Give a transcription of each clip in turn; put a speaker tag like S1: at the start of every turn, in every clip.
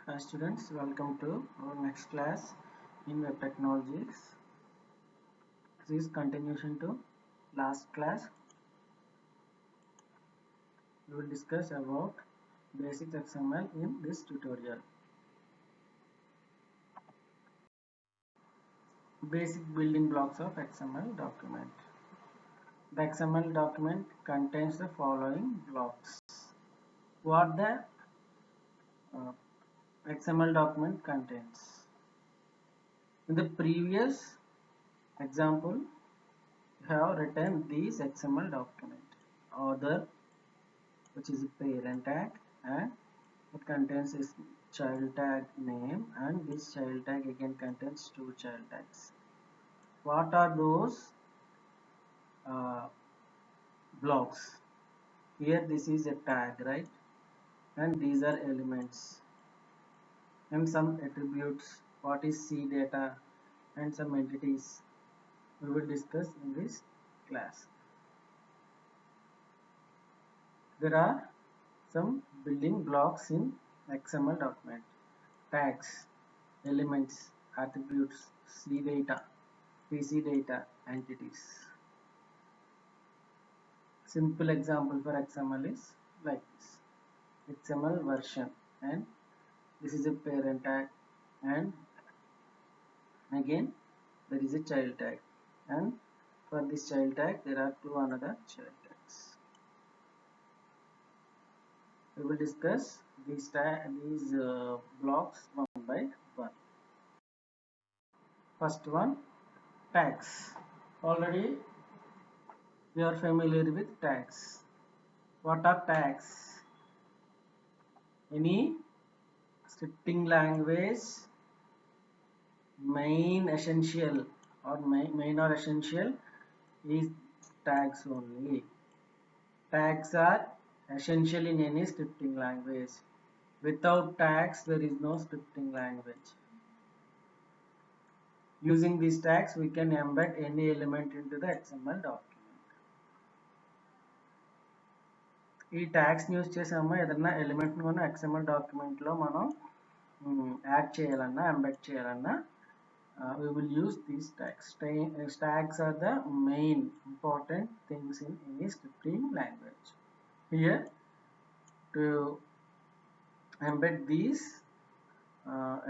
S1: Hi students, welcome to our next class in web technologies. This is continuation to last class. We will discuss about basic XML in this tutorial. Basic building blocks of XML document. The XML document contains the following blocks. What the XML document contains. In the previous example, we have written these XML document. Author, which is a parent tag, and it contains its child tag name, and this child tag again contains two child tags. What are those blocks? Here this is a tag, right? And these are elements and some attributes. What is C data and some entities we will discuss in this class. There are some building blocks in XML document. Tags, elements, attributes, C data, PC data, entities. Simple example for XML is like this. XML version, and this is a parent tag, and again there is a child tag, and for this child tag there are two another child tags. We will discuss these blocks one by one. First one, tags. Already we are familiar with tags. What are tags? Any scripting language main essential or main or essential is tags only. Tags are essential in any scripting language. Without tags there is no scripting language. Using these tags we can embed any element into the XML document. ఈ tags use చేసాము ఏదన్నా element ను XML document లో మనం add చేయాలన్నా embed చేయాలన్నా we will use these tags. Tags are the main important things in any scripting language. Here to embed these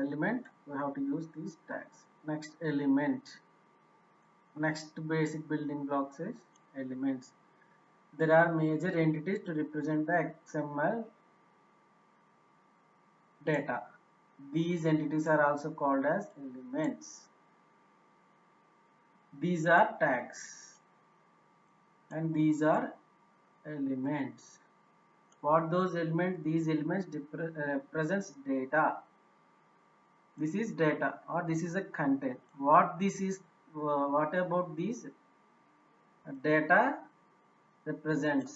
S1: element we have to use these tags. Next, element. Next basic building blocks is elements. There are major entities to represent the XML data. These entities are also called as elements. These are tags and these are elements. What those elements? These elements represents data. This is data or this is a content. What this is? What about these data represents?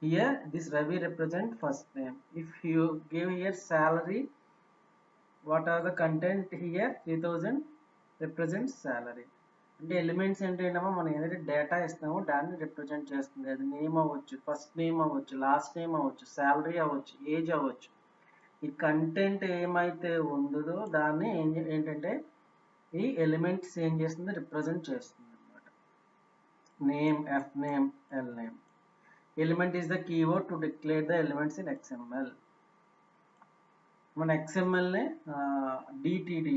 S1: Here this Ravi represent first name. If you give here salary, what are the content here? 3000 represents salary. అంటే elements ఏంటంటే మనం ఏదైతే data ఇస్తామో దాన్ని represent చేస్తుంది. అది name అవ్వచ్చు, first name అవ్వచ్చు, లాస్ట్ నేమ్ అవ్వచ్చు, శాలరీ అవ్వచ్చు, ఏజ్ అవ్వచ్చు. ఈ కంటెంట్ ఏమైతే ఉందో దాన్ని ఏంటంటే ఈ ఎలిమెంట్స్ ఏం చేస్తుంది? రిప్రజెంట్ చేస్తుంది అనమాట. Name, F name, L name. Element is the keyword to declare the elements in XML. మన XML ని DTD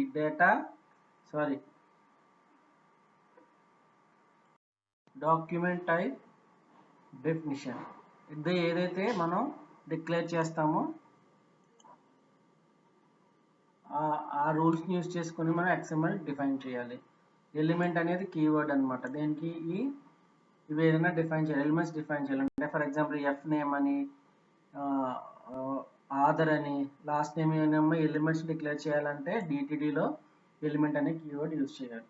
S1: డాక్యుమెంట్ టైప్ డెఫినిషన్ ఇది ఏదైతే మనం డిక్లేర్ చేస్తామో ఆ రూల్స్ యూజ్ చేసుకొని మనం XML డిఫైన్ చేయాలి. ఎలిమెంట్ అనేది కీవర్డ్ అనమాట. దేనికి ఇవి ఏదైనా డిఫైన్ చేయాలి, ఎలిమెంట్స్ డిఫైన్ చేయాలంటే ఫర్ ఎగ్జాంపుల్ ఎఫ్ నేమ్ అని, ఆధర్ అని, లాస్ట్ నేమ్ ఏమో ఎలిమెంట్స్ డిక్లేర్ చేయాలంటే డిటిడిలో ఎలిమెంట్ అనే కీవర్డ్ యూజ్ చేయాలి.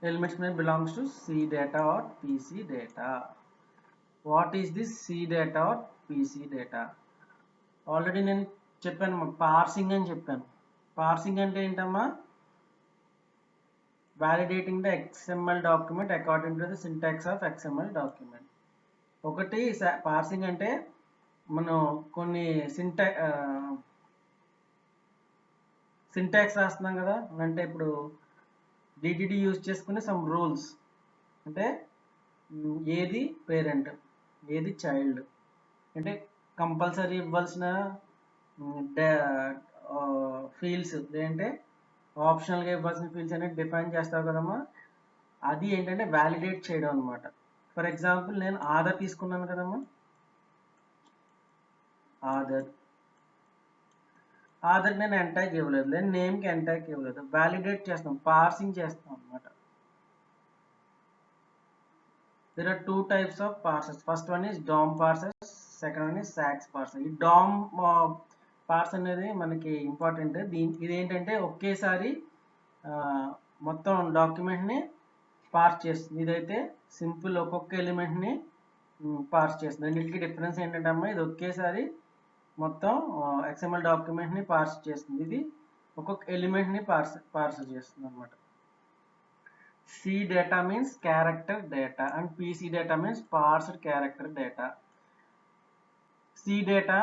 S1: Elements name belongs to C data or PC data. What is this C data or PC data? Already నేను చెప్పాను, పార్సింగ్ అని చెప్పాను. పార్సింగ్ అంటే ఏంటమ్మా? Validating the XML document according to the syntax of XML document. ఒకటి parsing అంటే మనం కొన్ని సింటాక్స్ రాస్తున్నాం కదా, అంటే ఇప్పుడు డిటిడి యూజ్ చేసుకునే సమ్ రూల్స్, అంటే ఏది పేరెంట్, ఏది చైల్డ్, అంటే కంపల్సరీ ఇవ్వాల్సిన ఫీల్డ్స్, లేదంటే ఆప్షనల్గా ఇవ్వాల్సిన ఫీల్డ్స్ అనేది డిఫైన్ చేస్తావు కదమ్మా, అది ఏంటంటే వ్యాలిడేట్ చేయడం అనమాట. ఫర్ ఎగ్జాంపుల్ నేను ఆధార్ తీసుకున్నాను కదమ్మా, ఆధార్ నేను ఎంటాక్ ఇవ్వలేదు, నేను నేమ్కి ఎంటాక్ ఇవ్వలేదు, వ్యాలిడేట్ చేస్తాం, పార్సింగ్ చేస్తాం అనమాట. There are two types of parsers. First one is DOM parsers, second one is SAX parser. ఈ DOM పార్స్ అనేది మనకి ఇంపార్టెంట్. ఇది ఏంటంటే ఒకేసారి మొత్తం డాక్యుమెంట్ని పార్స్ చేస్తుంది. ఇదైతే సింపుల్ ఒక్కొక్క ఎలిమెంట్ని పార్స్ చేస్తుంది. రెండింటికి డిఫరెన్స్ ఏంటంటే అమ్మా, ఇది ఒకేసారి మొత్తం XML డాక్యుమెంట్ని పార్స్ చేస్తుంది, ఇది ఒక్కొక్క ఎలిమెంట్ని పార్స్ చేస్తుంది అనమాట. C data means character data and PC data means parsed character data. C data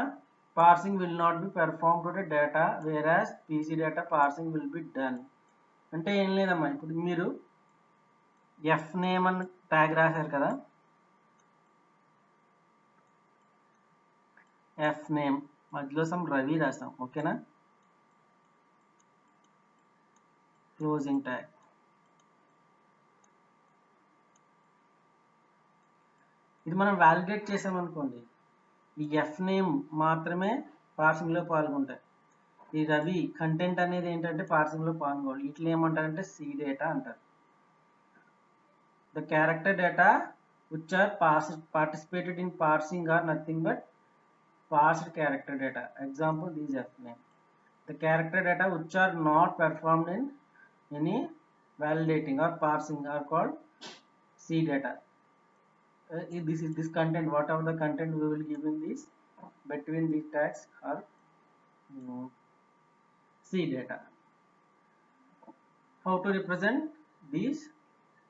S1: parsing will not be performed to the data, whereas PC data parsing will be done. అంటే ఏం లేదమ్మా, ఇప్పుడు మీరు F name అని tag రాశారు కదా, F name మధ్యలో some Ravi రాస్తాం, ఓకేనా, క్లోజింగ్ ట్యాగ్. ఇది మనం వ్యాలిడేట్ చేసామనుకోండి, ఈ ఎఫ్ నేమ్ మాత్రమే పార్సింగ్లో పాల్గొంటాయి. ఈ రవి కంటెంట్ అనేది ఏంటంటే పార్సింగ్లో పాల్గొనాలి. ఇట్లా ఏమంటారంటే సి డేటా అంటారు. The character data which are participated in parsing are nothing but parsed character data. Example, these F name. The character data which are not performed in any validating or parsing are called C data. This content, whatever the content we will give in this between these tags are C data. How to represent these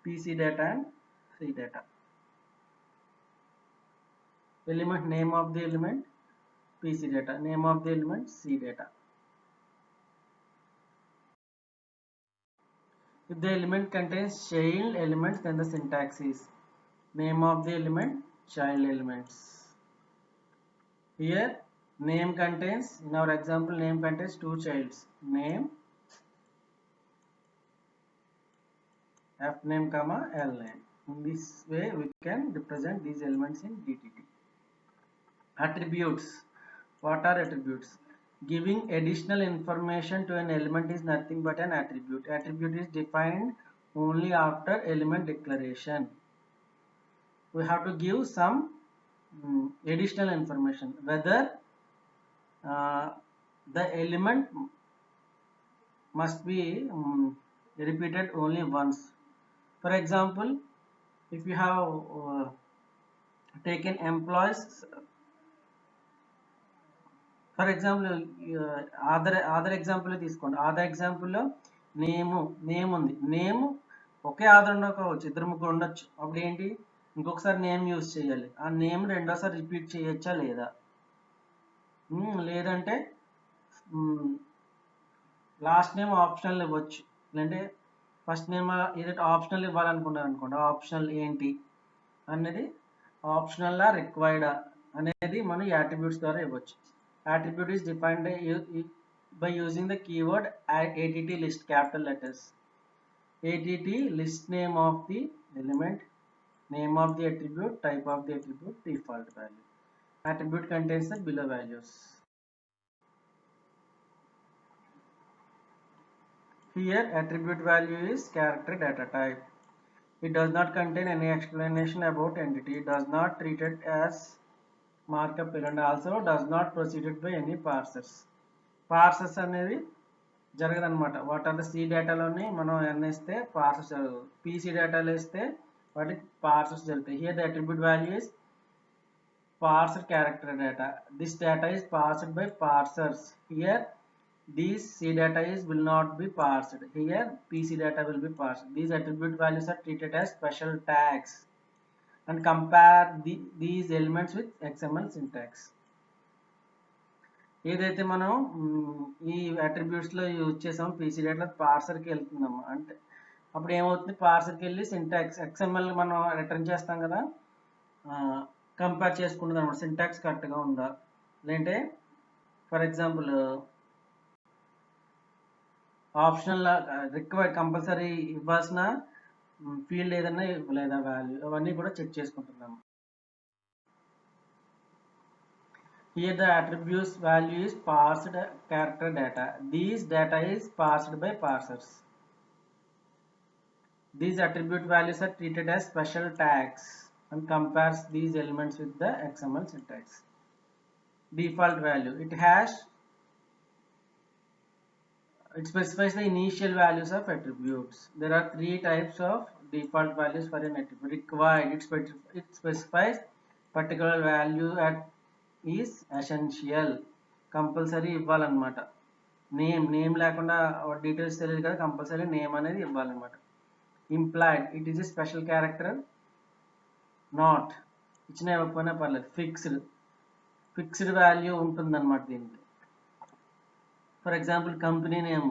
S1: PC data and C data? Element, name of the element PC data, name of the element C data. If the element contains child elements, then the syntax is name of the element child elements. Here name contains, in our example, name contains two childs, name, F name comma L name. In this way we can represent these elements in DTT. Attributes. What are attributes? Giving additional information to an element is nothing but an attribute. Attribute is defined only after element declaration. We have to give some additional information, whether the element must be repeated only once. For example, if you have taken employees, for example Aadhaar example తీసుకోండి. Aadhaar ఎగ్జాంపుల్లో name ఉంది, name ఒకే ఆధార్ ఉండకపోవచ్చు, ఇద్దరు ముగ్గురు ఉండొచ్చు. అప్పుడు ఏంటి, ఇంకొకసారి name use చేయాలి. ఆ నేమ్ రెండోసారి రిపీట్ చేయొచ్చా లేదా, లేదంటే లాస్ట్ నేమ్ ఆప్షనల్ ఇవ్వచ్చు, లేదంటే ఫస్ట్ నేమ్ ఏదైతే ఆప్షనల్ ఇవ్వాలనుకున్నారు అనుకోండి, ఆప్షనల్ ఏంటి అనేది, ఆప్షనల్ రిక్వైర్డా అనేది మనం యాట్రిబ్యూట్స్ ద్వారా ఇవ్వచ్చు. Attribute is defined by using the keyword att list, capital letters. Att list name of the element, name of the attribute, type of the attribute, default value. Attribute contains the below values. Here attribute value is character data type. It does not contain any explanation about entity. It does not treat it as markup and also does not proceeded by any parsers అనేది జరగదన్నమాట. What are the C డేటాలోని మనం ఎన్ ఇస్తే పార్సర్స్ జరగదు, PC డేటాలో ఇస్తే వాటికి పార్సర్స్ జరుగుతాయి. Here the attribute value is parser character data. This data is parsed by parsers. Here these C data will not be parsed. Here PC data will be parsed. These attribute values are treated as special tags and compare these elements with XML syntax. ఏదైతే మనం ఈ అట్రిబ్యూట్స్లో use చేసామో PC data పార్సర్కి వెళ్తుందమ్మా. అంటే అప్పుడు ఏమవుతుంది, పార్సర్కి వెళ్ళి syntax XML మనం return చేస్తాం కదా, కంపేర్ చేసుకుంటుంది అనమాట. సింటాక్స్ కరెక్ట్గా ఉందా లేదంటే, for example optional required compulsory ఇవ్వాల్సిన ఫీల్డ్ ఏదన్నా లేదా వాల్యూ, అవన్నీ కూడా చెక్ చేసుకుంటున్నాము. Here the attributes value is parsed character data. These data is parsed by parsers. These attribute values are treated as special tags and compares these elements with the XML syntax. Default value. It specifies the initial values of attributes. There are three types of default values for an attribute. Required. It specifies particular value at is essential. Compulsory ఇవ్వాలన్నమాట. Name లేకుండా details తెలియదు కదా, compulsory name అనేది ఇవ్వాలన్నమాట. Implied. It is a special character. Not. ఇచ్చిన ఇవ్వకపోయినా పర్లేదు. Fixed value ఉంటుందన్నమాట దీనికి. ఫర్ ఎగ్జాంపుల్ కంపెనీ నేమ్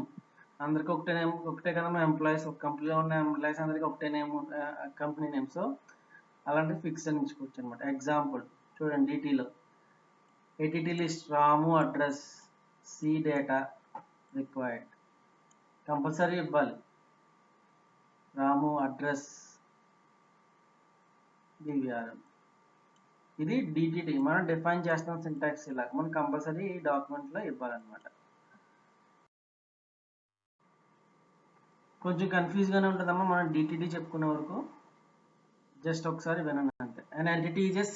S1: అందరికి ఒకటే నేమ్, ఒకటే కదా ఎంప్లాయీస్, ఒక కంపెనీలో ఉన్న ఎంప్లాయీస్ అందరికి ఒకటే నేమ్ కంపెనీ నేమ్. సో అలాంటి ఫిక్స్ అని ఇచ్చుకోవచ్చు అనమాట. ఎగ్జాంపుల్ చూడండి, డీటీలో ATT list Ramu address C data required. Compulsory ఇవ్వాలి రాము అడ్రస్ DVRM. ఇది DTT మనం డిఫైన్ చేస్తాం సింటాక్స్. ఇలా మనం కంపల్సరీ ఈ డాక్యుమెంట్లో ఇవ్వాలన్నమాట. కొంచెం కన్ఫ్యూజ్గానే ఉంటుందమ్మా మనం DTT చెప్పుకునే వరకు. జస్ట్ ఒకసారి వినండి అంతే. An entity is a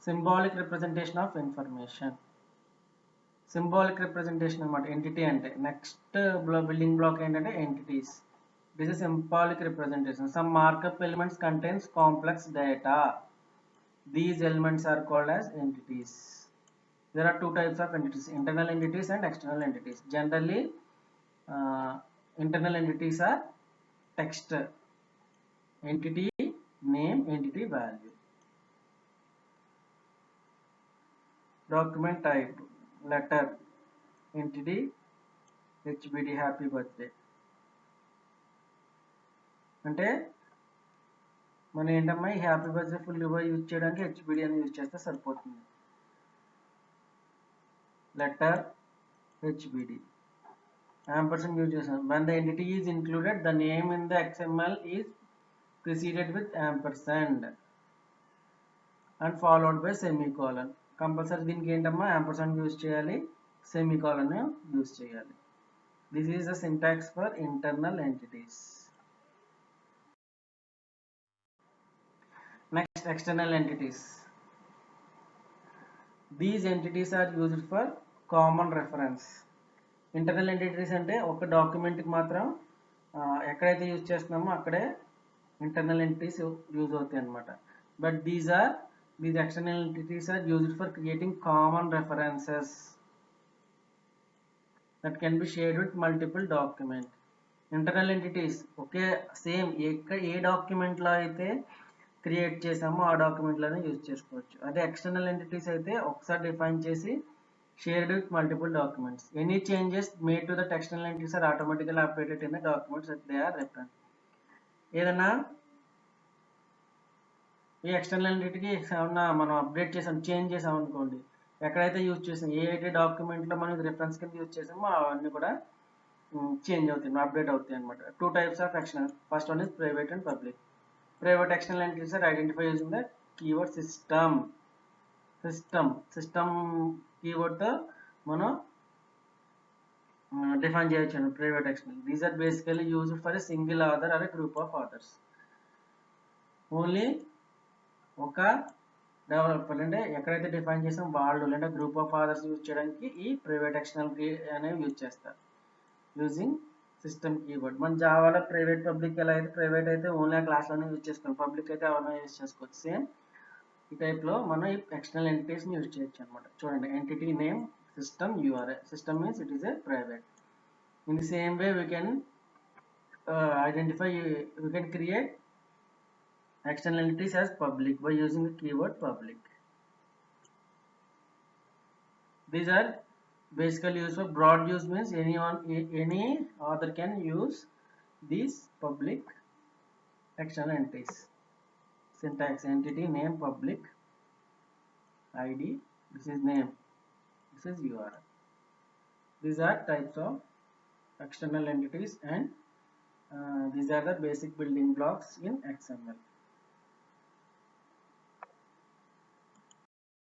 S1: symbolic representation of information. Symbolic representation అనమాట ఎంటిటీ అంటే. నెక్స్ట్ బిల్డింగ్ బ్లాక్ ఏంటంటే entities. This is symbolic representation. Some markup elements contains complex data. These elements are called as entities. There are two types of entities, internal entities and external entities. Generally internal entities are text, entity name, entity value. Document type, letter, entity HBD happy birthday. అంటే మనం ఏంటమ్మా ఈ happy birthday full use చేయడానికి HBD అని use చేస్తే సరిపోతుంది. Letter HBD. ampersand use చేసాం. when the entity is included, the name in the XML is preceded with ampersand and followed by semicolon. Compulsory దీనికి ఏంటమ్మా ampersand యూజ్ చేయాలి, semicolon use చేయాలి. This is the syntax for internal entities. Next, external entities. These entities are used for common reference. Internal entities అంటే ఒక డాక్యుమెంట్కి మాత్రం ఎక్కడైతే use చేస్తున్నామో అక్కడే ఇంటర్నల్ ఎంటిటీస్ యూజ్ అవుతాయి అన్నమాట. But these external entities are used for creating common references that can be shared with multiple documents. Internal entities ఒకే same a డాక్యుమెంట్లో అయితే క్రియేట్ చేసామో ఆ డాక్యుమెంట్లోనే యూజ్ చేసుకోవచ్చు. అదే ఎక్స్టర్నల్ ఎంటిటీస్ అయితే ఒకసారి డిఫైన్ చేసి shared with multiple documents. Any changes made to the external entities are automatically updated in the documents that they are referenced. ఏదైనా ఈ ఎక్స్టర్నల్ ఎంటిటీకి ఏమన్నా మనం అప్డేట్ చేసాం, చేంజ్ చేసాం అనుకోండి, ఎక్కడైతే యూజ్ చేసాం, ఏ అయితే డాక్యుమెంట్లో మనం రిఫరెన్స్ కింద యూజ్ చేసామో అవన్నీ కూడా చేంజ్ అవుతాయి, అప్డేట్ అవుతాయి అనమాట. Two types of external. First one is private and public. Private external entities are identified using the keyword system. System కీవర్డ్తో మనం డిఫైన్ చేయొచ్చు private external. These are basically used for a single author or a group of authors. Only ఒక developer అంటే ఎక్కడైతే define చేసాం వాళ్ళు లేదా group of authors use చేయడానికి ఈ ప్రైవేట్ ఎక్స్టర్నల్ అనేవి యూజ్ చేస్తారు యూజింగ్ సిస్టమ్ కీవర్డ్. మన జావాలో ప్రైవేట్ పబ్లిక్ ఎలా అయితే, ప్రైవేట్ అయితే ఓన్లీ ఆ క్లాస్లోనే యూజ్ చేసుకోవాలి, పబ్లిక్ అయితే ఎవరైనా యూజ్ చేసుకోవచ్చు. సేమ్ ఈ టైప్లో మనం ఈ ఎక్స్టర్నల్ ఎంటిటీస్ని యూజ్ చేయొచ్చు అనమాట. చూడండి, entity name system URI. System means it is a private. In the same way we can we can create external entities as public by using the keyword public. These are basically used for broad use, means any author can use these public external entities. Syntax: entity name public, id, this is name, this is URL. These are types of external entities, and these are the basic building blocks in XML.